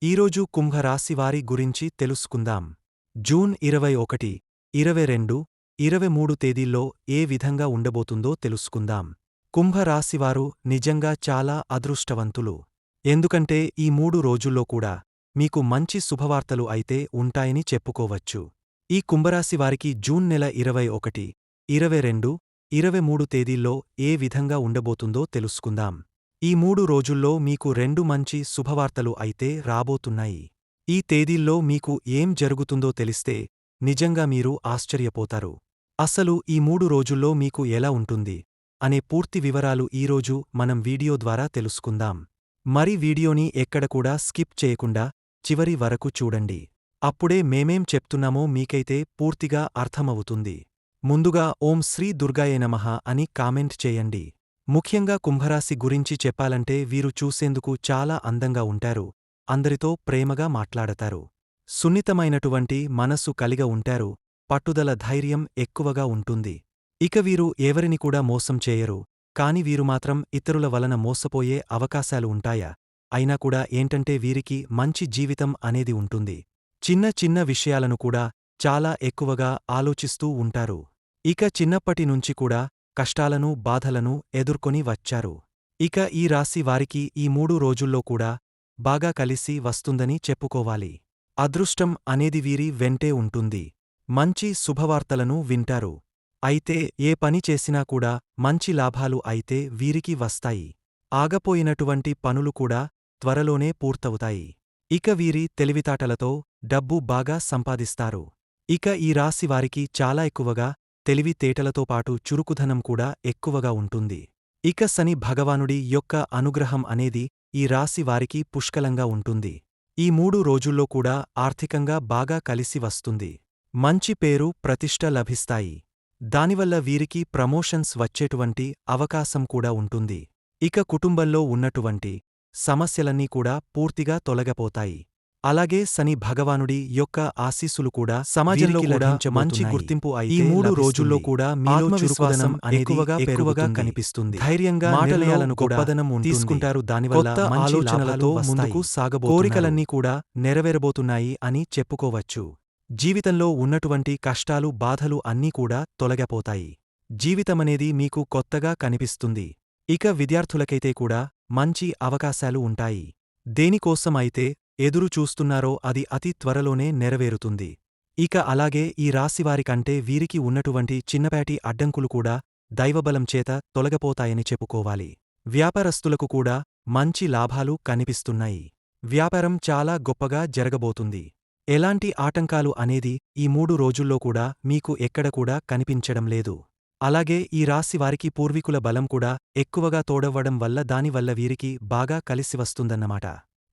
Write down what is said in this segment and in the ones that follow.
ఈరోజు కుంభరాశివారి గురించి తెలుసుకుందాం. జూన్ 21, 22, 23 తేదీల్లో ఏ విధంగా ఉండబోతుందో తెలుసుకుందాం. కుంభరాశివారు నిజంగా చాలా అదృష్టవంతులు. ఎందుకంటే ఈ 3 రోజుల్లో కూడా మీకు మంచి శుభవార్తలు అయితే ఉంటాయని చెప్పుకోవచ్చు. ఈ కుంభరాశివారికి జూన్ నెల 21, 22, 23 తేదీల్లో ఏ విధంగా ఉండబోతుందో తెలుసుకుందాం. ఈ 3 రోజుల్లో మీకు 2 మంచి శుభవార్తలు అయితే రాబోతున్నాయి. ఈ తేదీల్లో మీకు ఏం జరుగుతుందో తెలిస్తే నిజంగా మీరు ఆశ్చర్యపోతారు. అసలు ఈ 3 రోజుల్లో మీకు ఎలా ఉంటుంది అనే పూర్తి వివరాలు ఈరోజు మనం వీడియో ద్వారా తెలుసుకుందాం. మరి వీడియోని ఎక్కడ కూడా స్కిప్ చేయకుండా చివరి వరకు చూడండి. అప్పుడే మేమేం చెప్తున్నామో మీకైతే పూర్తిగా అర్థమవుతుంది. ముందుగా ఓం శ్రీ దుర్గాయే నమః అని కామెంట్ చేయండి. ముఖ్యంగా కుంభరాశి గురించి చెప్పాలంటే వీరు చూసేందుకు చాలా అందంగా ఉంటారు, అందరితో ప్రేమగా మాట్లాడతారు, సున్నితమైనటువంటి మనసు కలిగ ఉంటారు, పట్టుదల ధైర్యం ఎక్కువగా ఉంటుంది. ఇక వీరు ఎవరిని కూడా మోసం చేయరు, కాని వీరు మాత్రం ఇతరుల వలన మోసపోయే అవకాశాలు ఉంటాయా? అయినా కూడా ఏంటంటే వీరికి మంచి జీవితం అనేది ఉంటుంది. చిన్న చిన్న విషయాలను కూడా చాలా ఎక్కువగా ఆలోచిస్తూ ఉంటారు. ఇక చిన్నప్పటి నుంచి కూడా కష్టాలను బాధలను ఎదుర్కొని వచ్చారు. ఇక ఈ రాశి వారికి ఈ 3 రోజుల్లో కూడా బాగా కలిసి వస్తుందని చెప్పుకోవాలి. అదృష్టం అనేది వీరి వెంటే ఉంటుంది. మంచి శుభవార్తలను వింటారు. అయితే ఏ పని చేసినా కూడా మంచి లాభాలు అయితే వీరికి వస్తాయి. ఆగపోయినటువంటి పనులు కూడా త్వరలోనే పూర్తవుతాయి. ఇక వీరి తెలివితేటలతో డబ్బు బాగా సంపాదిస్తారు. ఇక ఈ రాశి వారికి చాలా ఎక్కువగా తెలివితేటలతో పాటు చురుకుదనం కూడా ఎక్కువగా ఉంటుంది. ఇక శని భగవానుడి యొక్క అనుగ్రహం అనేది ఈ రాశి వారికి పుష్కలంగా ఉంటుంది. ఈ 3 రోజుల్లో కూడా ఆర్థికంగా బాగా కలిసి వస్తుంది. మంచి పేరు ప్రతిష్ట లభిస్తాయి. దానివల్ల వీరికి ప్రమోషన్స్ వచ్చేటువంటి అవకాశం కూడా ఉంటుంది. ఇక కుటుంబంలో ఉన్నటువంటి సమస్యలన్నీ కూడా పూర్తిగా తొలగపోతాయి. అలాగే శని భగవానుడి యొక్క ఆశీస్సులు కూడా సమాజంలో కూడా మంచి గుర్తింపు అయితే ఈ 3 రోజుల్లో కూడా మీలో చురుకుదనం ఎక్కువగా కనిపిస్తుంది. ధైర్యంగా మాటలేయాలను గొప్పదనం తీసుకుంటారు. దానివల్ల కొత్త ఆలోచనలతో ముందుకు సాగబోతున్నారు. కోరికలన్నీ కూడా నెరవేరబోతున్నాయి అని చెప్పుకోవచ్చు. జీవితంలో ఉన్నటువంటి కష్టాలు బాధలు అన్నీ కూడా తొలగపోతాయి. జీవితమనేది మీకు కొత్తగా కనిపిస్తుంది. ఇక విద్యార్థులకైతే కూడా మంచి అవకాశాలు ఉంటాయి. దేనికోసం అయితే ఎదురు చూస్తున్నారో అది అతి త్వరలోనే నెరవేరుతుంది. ఇక అలాగే ఈ రాశివారికంటే వీరికి ఉన్నటువంటి చిన్నపాటి అడ్డంకులు కూడా దైవబలం చేత తొలగపోతాయని చెప్పుకోవాలి. వ్యాపారస్తులకు కూడా మంచి లాభాలు కనిపిస్తున్నాయి. వ్యాపారం చాలా గొప్పగా జరగబోతుంది. ఎలాంటి ఆటంకాలు అనేది ఈ 3 రోజుల్లో కూడా మీకు ఎక్కడ కూడా కనిపించడం లేదు. అలాగే ఈ రాశివారికి పూర్వీకుల బలం కూడా ఎక్కువగా తోడవ్వడం వల్ల దానివల్ల వీరికి బాగా కలిసి వస్తుందన్నమాట.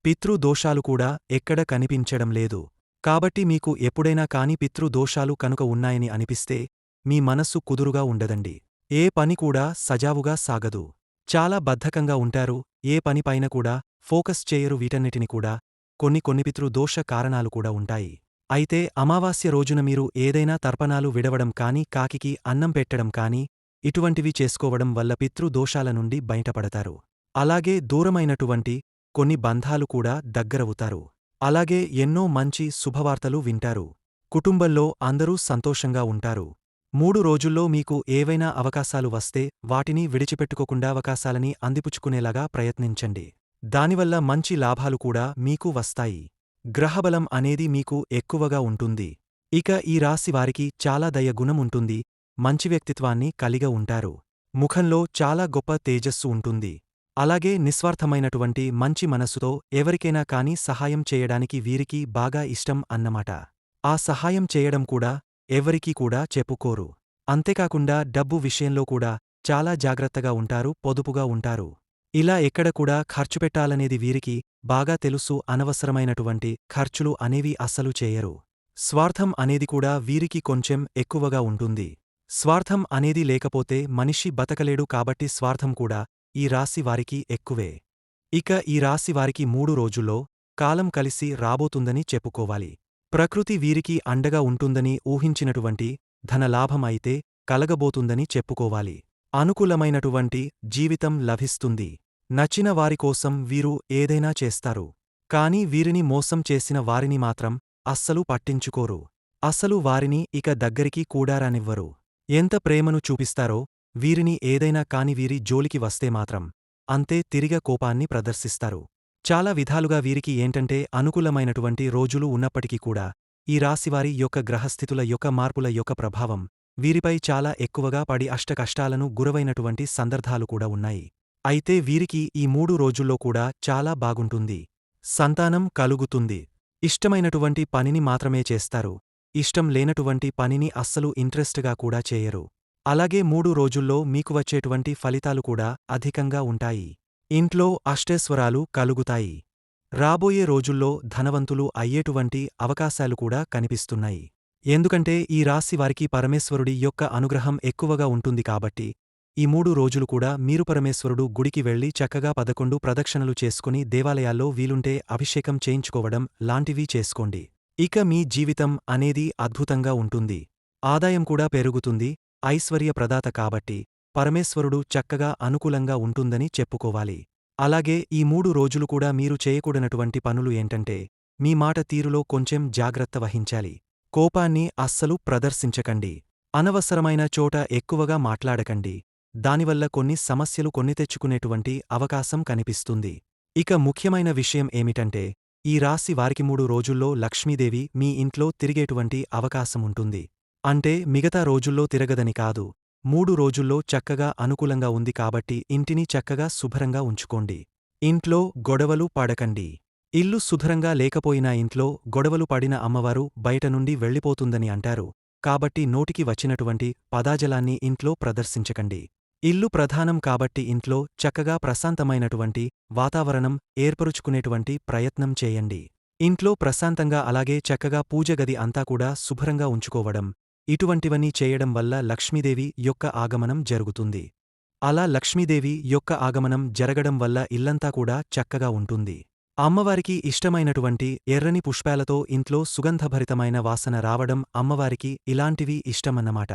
పితృదోషాలు కూడా ఎక్కడ కనిపించడం లేదు. కాబట్టి మీకు ఎప్పుడైనా కాని పితృదోషాలు కనుక ఉన్నాయని అనిపిస్తే మీ మనస్సు కుదురుగా ఉండదండి. ఏ పని కూడా సజావుగా సాగదు. చాలా బద్ధకంగా ఉంటారు. ఏ పనిపైన కూడా ఫోకస్ చేయరు. వీటన్నిటిని కూడా కొన్ని పితృదోష కారణాలు కూడా ఉంటాయి. అయితే అమావాస్య రోజున మీరు ఏదైనా తర్పణాలు విడవడం కానీ కాకికి అన్నం పెట్టడం కానీ ఇటువంటివి చేసుకోవడం వల్ల పితృదోషాల నుండి బయటపడతారు. అలాగే దూరమైనటువంటి కొన్ని బంధాలు కూడా దగ్గరవుతారు. అలాగే ఎన్నో మంచి శుభవార్తలు వింటారు. కుటుంబంలో అందరూ సంతోషంగా ఉంటారు. 3 రోజుల్లో మీకు ఏవైనా అవకాశాలు వస్తే వాటిని విడిచిపెట్టుకోకుండా అవకాశాలని అందిపుచ్చుకునేలాగా ప్రయత్నించండి. దానివల్ల మంచి లాభాలు కూడా మీకు వస్తాయి. గ్రహబలం అనేది మీకు ఎక్కువగా ఉంటుంది. ఇక ఈ రాశి వారికి చాలా దయ గుణం ఉంటుంది. మంచి వ్యక్తిత్వాన్ని కలిగ ఉంటారు. ముఖంలో చాలా గొప్ప తేజస్సు ఉంటుంది. అలాగే నిస్వార్థమైనటువంటి మంచి మనసుతో ఎవరికైనా కాని సహాయం చేయడానికి వీరికి బాగా ఇష్టం అన్నమాట. ఆ సహాయం చేయడం కూడా ఎవరికీ కూడా చెప్పుకోరు. అంతేకాకుండా డబ్బు విషయంలో కూడా చాలా జాగ్రత్తగా ఉంటారు, పొదుపుగా ఉంటారు. ఇలా ఎక్కడ కూడా ఖర్చు పెట్టాలనేది వీరికి బాగా తెలుసు. అనవసరమైనటువంటి ఖర్చులు అనేవి అస్సలు చేయరు. స్వార్థం అనేది కూడా వీరికి కొంచెం ఎక్కువగా ఉంటుంది. స్వార్థం అనేది లేకపోతే మనిషి బతకలేడు. కాబట్టి స్వార్థం కూడా ఈ రాశి వారికి ఎక్కువే. ఇక ఈ రాశి వారికి 3 రోజుల్లో కాలం కలిసి రాబోతుందని చెప్పుకోవాలి. ప్రకృతి వీరికి అండగా ఉంటుందని ఊహించినటువంటి ధనలాభం అయితే కలగబోతుందని చెప్పుకోవాలి. అనుకూలమైనటువంటి జీవితం లభిస్తుంది. నచ్చిన వారికోసం వీరు ఏదైనా చేస్తారు. కాని వీరిని మోసం చేసిన వారిని మాత్రం అస్సలు పట్టించుకోరు. అసలు వారిని ఇక దగ్గరికి కూడా రానివ్వరు. ఎంత ప్రేమను చూపిస్తారో వీరిని ఏదైనా కాని వీరి జోలికి వస్తే మాత్రం అంతే తిరిగ కోపాన్ని ప్రదర్శిస్తారు. చాలా విధాలుగా వీరికి ఏంటంటే అనుకూలమైనటువంటి రోజులు ఉన్నప్పటికీ కూడా ఈ రాశివారి యొక్క గ్రహస్థితుల యొక్క మార్పుల యొక్క ప్రభావం వీరిపై చాలా ఎక్కువగా పడి అష్టకష్టాలను గురవైనటువంటి సందర్భాలు కూడా ఉన్నాయి. అయితే వీరికి ఈ 3 రోజుల్లో కూడా చాలా బాగుంటుంది. సంతానం కలుగుతుంది. ఇష్టమైనటువంటి పనిని మాత్రమే చేస్తారు. ఇష్టం లేనటువంటి పనిని అస్సలు ఇంట్రెస్ట్గా కూడా చేయరు. అలాగే 3 రోజుల్లో మీకు వచ్చేటువంటి ఫలితాలు కూడా అధికంగా ఉంటాయి. ఇంట్లో అష్టైశ్వర్యాలు కలుగుతాయి. రాబోయే రోజుల్లో ధనవంతులు అయ్యేటువంటి అవకాశాలు కూడా కనిపిస్తున్నాయి. ఎందుకంటే ఈ రాశి వారికి పరమేశ్వరుడి యొక్క అనుగ్రహం ఎక్కువగా ఉంటుంది కాబట్టి ఈ 3 రోజులు కూడా మీరు పరమేశ్వరుడు గుడికి వెళ్లి చక్కగా 11 ప్రదక్షిణలు చేసుకుని దేవాలయాల్లో వీలుంటే అభిషేకం చేయించుకోవడం లాంటివి చేసుకోండి. ఇక మీ జీవితం అనేది అద్భుతంగా ఉంటుంది. ఆదాయం కూడా పెరుగుతుంది. ఐశ్వర్య ప్రదాత కాబట్టి పరమేశ్వరుడు చక్కగా అనుకూలంగా ఉంటుందని చెప్పుకోవాలి. అలాగే ఈ 3 రోజులు కూడా మీరు చేయకూడనటువంటి పనులు ఏంటంటే మీ మాట తీరులో కొంచెం జాగ్రత్త వహించాలి. కోపాన్ని అస్సలు ప్రదర్శించకండి. అనవసరమైన చోట ఎక్కువగా మాట్లాడకండి. దానివల్ల కొన్ని సమస్యలు కొని తెచ్చుకునేటువంటి అవకాశం కనిపిస్తుంది. ఇక ముఖ్యమైన విషయం ఏమిటంటే ఈ రాశి వారికి 3 రోజుల్లో లక్ష్మీదేవి మీ ఇంట్లో తిరిగేటువంటి అవకాశముంటుంది. అంటే మిగతా రోజుల్లో తిరగదని కాదు. 3 రోజుల్లో చక్కగా అనుకూలంగా ఉంది కాబట్టి ఇంటిని చక్కగా శుభ్రంగా ఉంచుకోండి. ఇంట్లో గొడవలు పడకండి. ఇల్లు శుభ్రంగా లేకపోయినా ఇంట్లో గొడవలు పడిన అమ్మవారు బయట నుండి వెళ్ళిపోతుందని అంటారు. కాబట్టి నోటికి వచ్చినటువంటి పదాజలాన్ని ఇంట్లో ప్రదర్శించకండి. ఇల్లు ప్రధానం కాబట్టి ఇంట్లో చక్కగా ప్రశాంతమైనటువంటి వాతావరణం ఏర్పరుచుకునేటువంటి ప్రయత్నం చేయండి. ఇంట్లో ప్రశాంతంగా అలాగే చక్కగా పూజగది అంతా కూడా శుభ్రంగా ఉంచుకోవడం ఇటువంటివన్నీ చేయడం వల్ల లక్ష్మీదేవి యొక్క ఆగమనం జరుగుతుంది. అలా లక్ష్మీదేవి యొక్క ఆగమనం జరగడం వల్ల ఇల్లంతా కూడా చక్కగా ఉంటుంది. అమ్మవారికి ఇష్టమైనటువంటి ఎర్రని పుష్పాలతో ఇంట్లో సుగంధభరితమైన వాసన రావడం అమ్మవారికి ఇలాంటివి ఇష్టమన్నమాట.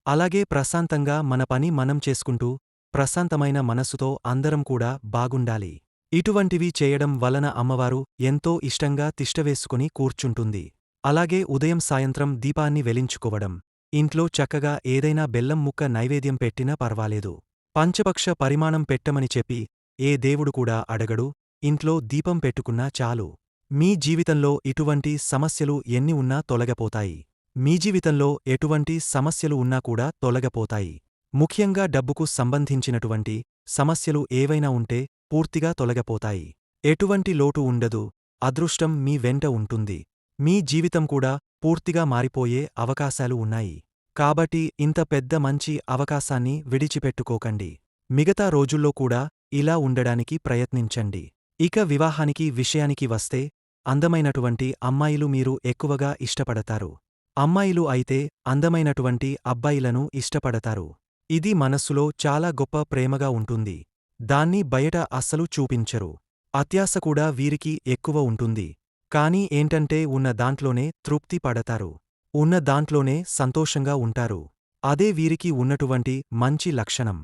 అలాగే ప్రశాంతంగా మన పని మనం చేసుకుంటూ ప్రశాంతమైన మనస్సుతో అందరం కూడా బాగుండాలి. ఇటువంటివి చేయడం వలన అమ్మవారు ఎంతో ఇష్టంగా తిష్టవేసుకుని కూర్చుంటుంది. అలాగే ఉదయం సాయంత్రం దీపాన్ని వెలించుకోవడం, ఇంట్లో చక్కగా ఏదైనా బెల్లం ముక్క నైవేద్యం పెట్టినా పర్వాలేదు. పంచపక్ష పరిమాణం పెట్టమని చెప్పి ఏ దేవుడు కూడా అడగడు. ఇంట్లో దీపం పెట్టుకున్నా చాలు. మీ జీవితంలో ఇటువంటి సమస్యలు ఎన్ని ఉన్నా తొలగపోతాయి. మీ జీవితంలో ఎటువంటి సమస్యలు ఉన్నా కూడా తొలగపోతాయి. ముఖ్యంగా డబ్బుకు సంబంధించినటువంటి సమస్యలు ఏవైనా ఉంటే పూర్తిగా తొలగపోతాయి. ఎటువంటి లోటు ఉండదు. అదృష్టం మీ వెంట ఉంటుంది. మీ జీవితం కూడా పూర్తిగా మారిపోయే అవకాశాలు ఉన్నాయి. కాబట్టి ఇంత పెద్ద మంచి అవకాశాన్ని విడిచిపెట్టుకోకండి. మిగతా రోజుల్లో కూడా ఇలా ఉండడానికి ప్రయత్నించండి. ఇక వివాహానికి విషయానికి వస్తే అందమైనటువంటి అమ్మాయిలు మీరు ఎక్కువగా ఇష్టపడతారు. అమ్మాయిలు అయితే అందమైనటువంటి అబ్బాయిలను ఇష్టపడతారు. ఇది మనస్సులో చాలా గొప్ప ప్రేమగా ఉంటుంది. దాన్ని బయట అస్సలు చూపించరు. అత్యాశ కూడా వీరికి ఎక్కువ ఉంటుంది. కానీ ఏంటంటే ఉన్న దాంట్లోనే తృప్తి పడతారు. ఉన్న దాంట్లోనే సంతోషంగా ఉంటారు. అదే వీరికి ఉన్నటువంటి మంచి లక్షణం.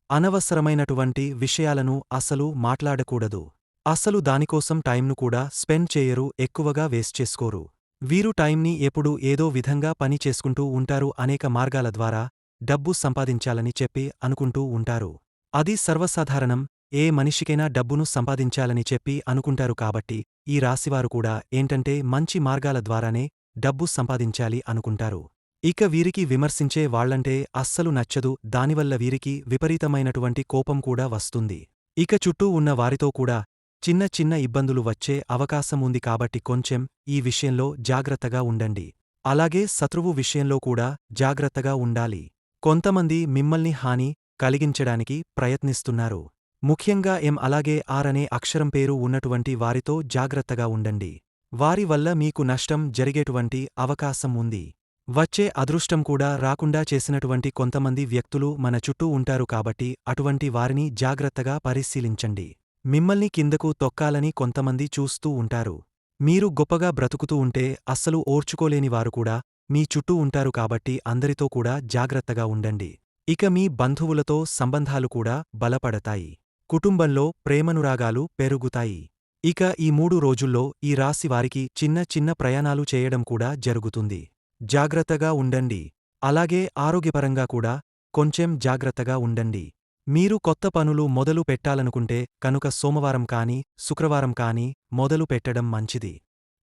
అనవసరమైనటువంటి విషయాలను అసలు మాట్లాడకూడదు. అసలు దానికోసం టైంను కూడా స్పెండ్ చేయరు. ఎక్కువగా వేస్ట్ చేసుకోరు. వీరు టైంని ఎప్పుడూ ఏదో విధంగా పని చేసుకుంటూ ఉంటారు. అనేక మార్గాల ద్వారా డబ్బు సంపాదించాలని చెప్పి అనుకుంటూ ఉంటారు. అది సర్వసాధారణం. ఏ మనిషికైనా డబ్బును సంపాదించాలని చెప్పి అనుకుంటారు. కాబట్టి ఈ రాశివారు కూడా ఏంటంటే మంచి మార్గాల ద్వారానే డబ్బు సంపాదించాలి అనుకుంటారు. ఇక వీరికి విమర్శించే వాళ్లంటే అస్సలు నచ్చదు. దానివల్ల వీరికి విపరీతమైనటువంటి కోపం కూడా వస్తుంది. ఇక చుట్టూ ఉన్న వారితో కూడా చిన్న చిన్న ఇబ్బందులు వచ్చే అవకాశం ఉంది. కాబట్టి కొంచెం ఈ విషయంలో జాగ్రత్తగా ఉండండి. అలాగే శత్రువు విషయంలో కూడా జాగ్రత్తగా ఉండాలి. కొంతమంది మిమ్మల్ని హాని కలిగించడానికి ప్రయత్నిస్తున్నారు. ముఖ్యంగా అలాగే అనే అక్షరం పేరు ఉన్నటువంటి వారితో జాగ్రత్తగా ఉండండి. వారి వల్ల మీకు నష్టం జరిగేటువంటి అవకాశం ఉంది. వచ్చే అదృష్టం కూడా రాకుండా చేసినటువంటి కొంతమంది వ్యక్తులు మన చుట్టూ ఉంటారు. కాబట్టి అటువంటి వారిని జాగ్రత్తగా పరిశీలించండి. మిమ్మల్ని కిందకు తొక్కాలని కొంతమంది చూస్తూ ఉంటారు. మీరు గొప్పగా బ్రతుకుతూ ఉంటే అస్సలు ఓర్చుకోలేని వారు కూడా మీ చుట్టూ ఉంటారు. కాబట్టి అందరితో కూడా జాగ్రత్తగా ఉండండి. ఇక మీ బంధువులతో సంబంధాలు కూడా బలపడతాయి. కుటుంబంలో ప్రేమనురాగాలు పెరుగుతాయి. ఇక ఈ 3 రోజుల్లో ఈ రాశి వారికి చిన్న చిన్న ప్రయాణాలు చేయడం కూడా జరుగుతుంది. జాగ్రత్తగా ఉండండి. అలాగే ఆరోగ్యపరంగా కూడా కొంచెం జాగ్రత్తగా ఉండండి. మీరు కొత్త పనులు మొదలు పెట్టాలనుకుంటే కనుక సోమవారం కానీ, శుక్రవారం కానీ మొదలు పెట్టడం మంచిది.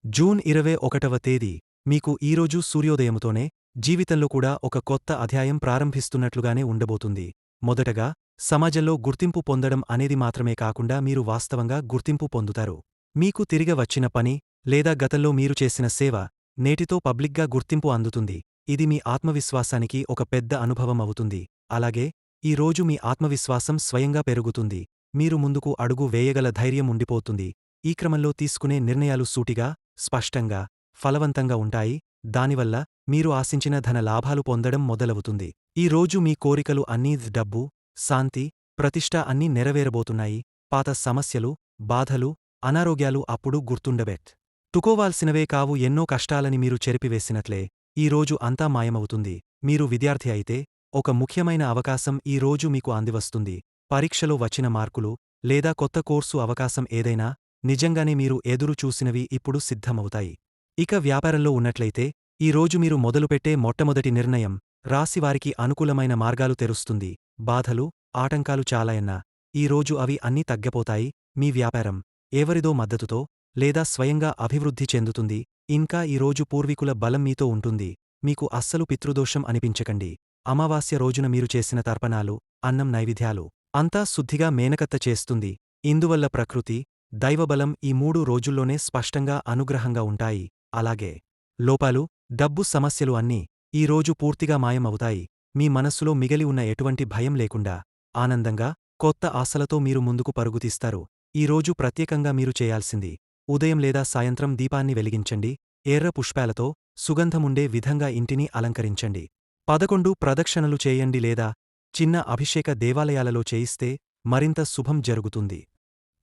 జూన్ 21వ తేదీ మీకు ఈరోజు సూర్యోదయముతోనే జీవితంలో కూడా ఒక కొత్త అధ్యాయం ప్రారంభిస్తున్నట్లుగానే ఉండబోతుంది. మొదటగా సమాజంలో గుర్తింపు పొందడం అనేది మాత్రమే కాకుండా మీరు వాస్తవంగా గుర్తింపు పొందుతారు. మీకు తిరిగి వచ్చిన పని లేదా గతంలో మీరు చేసిన సేవ నేటితో పబ్లిక్గా గుర్తింపు అందుతుంది. ఇది మీ ఆత్మవిశ్వాసానికి ఒక పెద్ద అనుభవం అవుతుంది. అలాగే ఈ రోజు మీ ఆత్మవిశ్వాసం స్వయంగా పెరుగుతుంది. మీరు ముందుకు అడుగు వేయగల ధైర్యం ఉండిపోతుంది. ఈ క్రమంలో తీసుకునే నిర్ణయాలు సూటిగా, స్పష్టంగా, ఫలవంతంగా ఉంటాయి. దానివల్ల మీరు ఆశించిన ధన లాభాలు పొందడం మొదలవుతుంది. ఈ రోజు మీ కోరికలు అన్నీ డబ్బు, శాంతి, ప్రతిష్ట అన్నీ నెరవేరబోతున్నాయి. పాత సమస్యలు, బాధలు, అనారోగ్యాలు అప్పుడు గుర్తుండబెట్ తుకోవాల్సినవే కావు. ఎన్నో కష్టాలని మీరు చెరిపివేసినట్లే ఈ రోజు అంతా మాయమవుతుంది. మీరు విద్యార్థి అయితే ఒక ముఖ్యమైన అవకాశం ఈ రోజు మీకు అందివస్తుంది. పరీక్షలో వచ్చిన మార్కులు లేదా కొత్త కోర్సు అవకాశం ఏదైనా నిజంగానే మీరు ఎదురు చూసినవి ఇప్పుడు సిద్ధమవుతాయి. ఇక వ్యాపారంలో ఉన్నట్లయితే ఈ రోజు మీరు మొదలుపెట్టే మొట్టమొదటి నిర్ణయం రాశివారికి అనుకూలమైన మార్గాలు తెరుస్తుంది. బాధలు, ఆటంకాలు చాలాయన్నా ఈ రోజు అవి అన్నీ తగ్గపోతాయి. మీ వ్యాపారం ఎవరిదో మద్దతుతో లేదా స్వయంగా అభివృద్ధి చెందుతుంది. ఇంకా ఈ రోజు పూర్వీకుల బలం మీతో ఉంటుంది. మీకు అస్సలు పితృదోషం అనిపించకండి. అమావాస్య రోజున మీరు చేసిన తర్పణాలు, అన్నం నైవేద్యాలు అంతా శుద్ధిగా మేనకత్త చేస్తుంది. ఇందువల్ల ప్రకృతి, దైవబలం ఈ 3 రోజుల్లోనే స్పష్టంగా అనుగ్రహంగా ఉంటాయి. అలాగే లోపాలు, డబ్బు సమస్యలు అన్నీ ఈ రోజు పూర్తిగా మాయమవుతాయి. మీ మనస్సులో మిగిలి ఉన్న ఎటువంటి భయం లేకుండా ఆనందంగా, కొత్త ఆశలతో మీరు ముందుకు పరుగుతీస్తారు. ఈ రోజు ప్రత్యేకంగా మీరు చేయాల్సింది ఉదయం లేదా సాయంత్రం దీపాన్ని వెలిగించండి. ఎర్ర పుష్పాలతో సుగంధముండే విధంగా ఇంటిని అలంకరించండి. 11 ప్రదక్షిణలు చేయండి లేదా చిన్న అభిషేక దేవాలయాలలో చేయిస్తే మరింత శుభం జరుగుతుంది.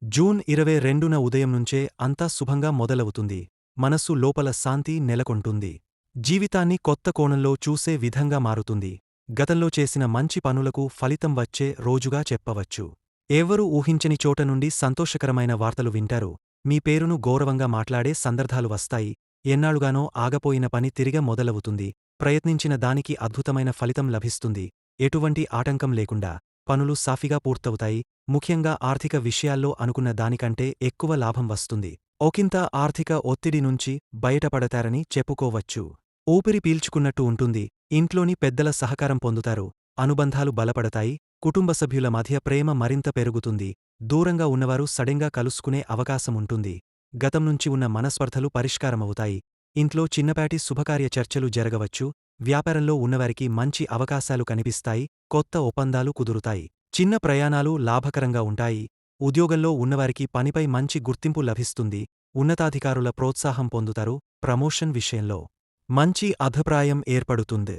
జూన్ 22న ఉదయం నుంచే అంతా శుభంగా మొదలవుతుంది. మనస్సు లోపల శాంతి నెలకొంటుంది. జీవితాన్ని కొత్త కోణంలో చూసే విధంగా మారుతుంది. గతంలో చేసిన మంచి పనులకు ఫలితం వచ్చే రోజుగా చెప్పవచ్చు. ఎవ్వరూ ఊహించని చోట నుండి సంతోషకరమైన వార్తలు వింటారు. మీ పేరును గౌరవంగా మాట్లాడే సందర్భాలు వస్తాయి. ఎన్నాళ్లుగానో ఆగపోయిన పని తిరిగ మొదలవుతుంది. ప్రయత్నించిన దానికి అద్భుతమైన ఫలితం లభిస్తుంది. ఎటువంటి ఆటంకం లేకుండా పనులు సాఫీగా పూర్తవుతాయి. ముఖ్యంగా ఆర్థిక విషయాల్లో అనుకున్న దానికంటే ఎక్కువ లాభం వస్తుంది. ఒకింత ఆర్థిక ఒత్తిడి నుంచి బయటపడతారని చెప్పుకోవచ్చు. ఊపిరి పీల్చుకున్నట్టు ఉంటుంది. ఇంట్లోని పెద్దల సహకారం పొందుతారు. అనుబంధాలు బలపడతాయి. కుటుంబ సభ్యుల మధ్య ప్రేమ మరింత పెరుగుతుంది. దూరంగా ఉన్నవారు సడెంగా కలుసుకునే అవకాశముంటుంది. గతం నుంచి ఉన్న మనస్పర్ధలు పరిష్కారమవుతాయి. ఇంట్లో చిన్నపాటి శుభకార్య చర్చలు జరగవచ్చు. వ్యాపారంలో ఉన్నవారికి మంచి అవకాశాలు కనిపిస్తాయి. కొత్త ఒప్పందాలు కుదురుతాయి. చిన్న ప్రయాణాలు లాభకరంగా ఉంటాయి. ఉద్యోగంలో ఉన్నవారికి పనిపై మంచి గుర్తింపు లభిస్తుంది. ఉన్నతాధికారుల ప్రోత్సాహం పొందుతారు. ప్రమోషన్ విషయంలో మంచి అభిప్రాయం ఏర్పడుతుంది.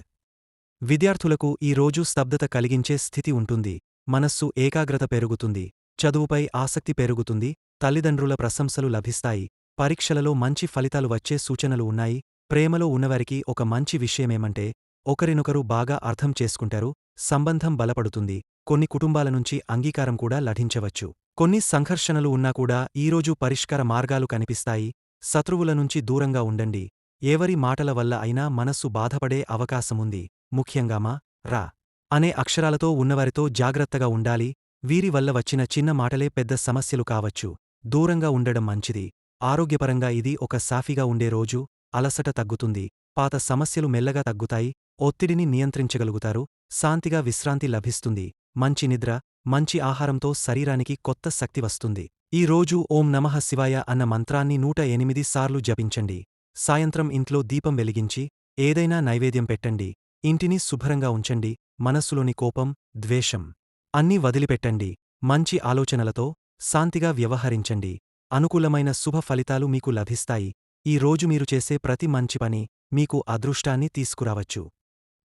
విద్యార్థులకు ఈ రోజు స్తబ్దత కలిగించే స్థితి ఉంటుంది. మనస్సు ఏకాగ్రత పెరుగుతుంది. చదువుపై ఆసక్తి పెరుగుతుంది. తల్లిదండ్రుల ప్రశంసలు లభిస్తాయి. పరీక్షలలో మంచి ఫలితాలు వచ్చే సూచనలు ఉన్నాయి. ప్రేమలో ఉన్నవారికి ఒక మంచి విషయమేమంటే ఒకరినొకరు బాగా అర్థం చేసుకుంటారు. సంబంధం బలపడుతుంది. కొన్ని కుటుంబాల నుంచి అంగీకారం కూడా లభించవచ్చు. కొన్ని సంఘర్షణలు ఉన్నా కూడా ఈరోజు పరిష్కార మార్గాలు కనిపిస్తాయి. శత్రువుల నుంచి దూరంగా ఉండండి. ఎవరి మాటల వల్ల అయినా మనస్సు బాధపడే అవకాశముంది. ముఖ్యంగా మా, రా అనే అక్షరాలతో ఉన్నవారితో జాగ్రత్తగా ఉండాలి. వీరి వల్ల వచ్చిన చిన్న మాటలే పెద్ద సమస్యలు కావచ్చు. దూరంగా ఉండడం మంచిది. ఆరోగ్యపరంగా ఇది ఒక సాఫీగా ఉండే రోజు. అలసట తగ్గుతుంది. పాత సమస్యలు మెల్లగా తగ్గుతాయి. ఒత్తిడిని నియంత్రించగలుగుతారు. శాంతిగా విశ్రాంతి లభిస్తుంది. మంచి నిద్ర, మంచి ఆహారంతో శరీరానికి కొత్త శక్తి వస్తుంది. ఈ రోజు ఓం నమః శివాయ అన్న మంత్రాన్ని 108 సార్లు జపించండి. సాయంత్రం ఇంట్లో దీపం వెలిగించి ఏదైనా నైవేద్యం పెట్టండి. ఇంటిని శుభ్రంగా ఉంచండి. మనస్సులోని కోపం, ద్వేషం అన్నీ వదిలిపెట్టండి. మంచి ఆలోచనలతో శాంతిగా వ్యవహరించండి. అనుకూలమైన శుభ ఫలితాలు మీకు లభిస్తాయి. ఈ రోజు మీరు చేసే ప్రతి మంచి పని మీకు అదృష్టాన్ని తీసుకురావచ్చు.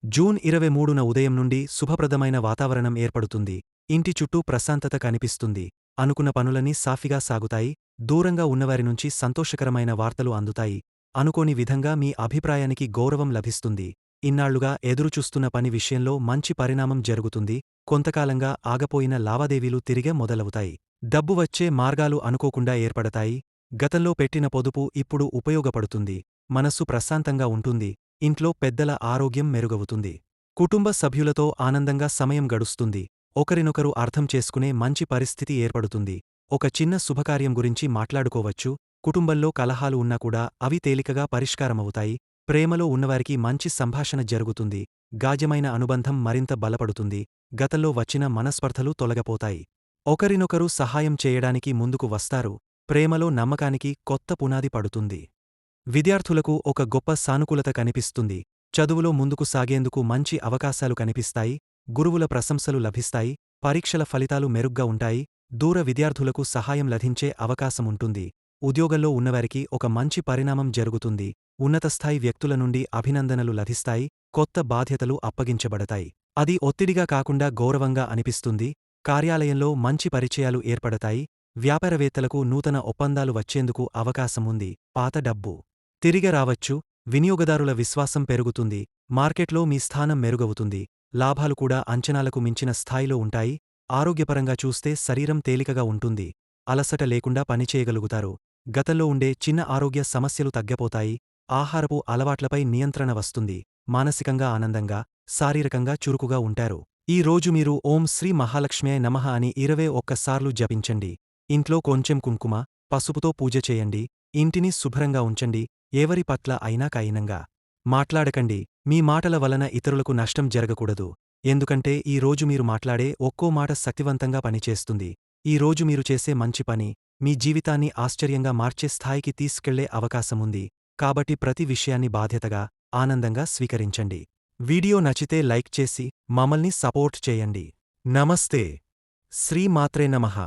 జూన్ 23న ఉదయం నుండి శుభప్రదమైన వాతావరణం ఏర్పడుతుంది. ఇంటి చుట్టూ ప్రశాంతత కనిపిస్తుంది. అనుకున్న పనులన్నీ సాఫీగా సాగుతాయి. దూరంగా ఉన్నవారి నుంచి సంతోషకరమైన వార్తలు అందుతాయి. అనుకోని విధంగా మీ అభిప్రాయానికి గౌరవం లభిస్తుంది. ఇన్నాళ్లుగా ఎదురుచూస్తున్న పని విషయంలో మంచి పరిణామం జరుగుతుంది. కొంతకాలంగా ఆగపోయిన లావాదేవీలు తిరిగే మొదలవుతాయి. డబ్బు వచ్చే మార్గాలు అనుకోకుండా ఏర్పడతాయి. గతంలో పెట్టిన పొదుపు ఇప్పుడు ఉపయోగపడుతుంది. మనస్సు ప్రశాంతంగా ఉంటుంది. ఇంట్లో పెద్దల ఆరోగ్యం మెరుగవుతుంది. కుటుంబ సభ్యులతో ఆనందంగా సమయం గడుస్తుంది. ఒకరినొకరు అర్థం చేసుకునే మంచి పరిస్థితి ఏర్పడుతుంది. ఒక చిన్న శుభకార్యం గురించి మాట్లాడుకోవచ్చు. కుటుంబంలో కలహాలు ఉన్నా కూడా అవి తేలికగా పరిష్కారమవుతాయి. ప్రేమలో ఉన్నవారికి మంచి సంభాషణ జరుగుతుంది. గాజ్యమైన అనుబంధం మరింత బలపడుతుంది. గతంలో వచ్చిన మనస్పర్ధలు తొలగపోతాయి. ఒకరినొకరు సహాయం చేయడానికి ముందుకు వస్తారు. ప్రేమలో నమ్మకానికి కొత్త పునాది పడుతుంది. విద్యార్థులకు ఒక గొప్ప సానుకూలత కనిపిస్తుంది. చదువులో ముందుకు సాగేందుకు మంచి అవకాశాలు కనిపిస్తాయి. గురువుల ప్రశంసలు లభిస్తాయి. పరీక్షల ఫలితాలు మెరుగ్గా ఉంటాయి. దూర విద్యార్థులకు సహాయం లభించే అవకాశముంటుంది. ఉద్యోగంలో ఉన్నవారికి ఒక మంచి పరిణామం జరుగుతుంది. ఉన్నతస్థాయి వ్యక్తుల నుండి అభినందనలు లభిస్తాయి. కొత్త బాధ్యతలు అప్పగించబడతాయి. అది ఒత్తిడిగా కాకుండా గౌరవంగా అనిపిస్తుంది. కార్యాలయంలో మంచి పరిచయాలు ఏర్పడతాయి. వ్యాపారవేత్తలకు నూతన ఒప్పందాలు వచ్చేందుకు అవకాశముంది. పాత డబ్బు తిరిగి రావచ్చు. వినియోగదారుల విశ్వాసం పెరుగుతుంది. మార్కెట్లో మీ స్థానం మెరుగవుతుంది. లాభాలు కూడా అంచనాలకు మించిన స్థాయిలో ఉంటాయి. ఆరోగ్యపరంగా చూస్తే శరీరం తేలికగా ఉంటుంది. అలసట లేకుండా పనిచేయగలుగుతారు. గతంలో ఉండే చిన్న ఆరోగ్య సమస్యలు తగ్గపోతాయి. ఆహారపు అలవాట్లపై నియంత్రణ వస్తుంది. మానసికంగా ఆనందంగా, శారీరకంగా చురుకుగా ఉంటారు. ఈ రోజు మీరు ఓం శ్రీ మహాలక్ష్మ్యాయ నమః అని 21 సార్లు జపించండి. ఇంట్లో కొంచెం కుంకుమ, పసుపుతో పూజ చేయండి. ఇంటిని శుభ్రంగా ఉంచండి. ఎవరి పట్ల అయినా కఠినంగా మాట్లాడకండి. మీ మాటల వలన ఇతరులకు నష్టం జరగకూడదు. ఎందుకంటే ఈ రోజు మీరు మాట్లాడే ఒక్కో మాట శక్తివంతంగా పనిచేస్తుంది. ఈ రోజు మీరు చేసే మంచి పని మీ జీవితాన్ని ఆశ్చర్యంగా మార్చే స్థాయికి తీసుకెళ్లే అవకాశముంది. కాబట్టి ప్రతి విషయాన్ని బాధ్యతగా, ఆనందంగా స్వీకరించండి. వీడియో నచ్చితే లైక్ చేసి మమ్మల్ని సపోర్ట్ చేయండి. నమస్తే. శ్రీ మాత్రే నమః.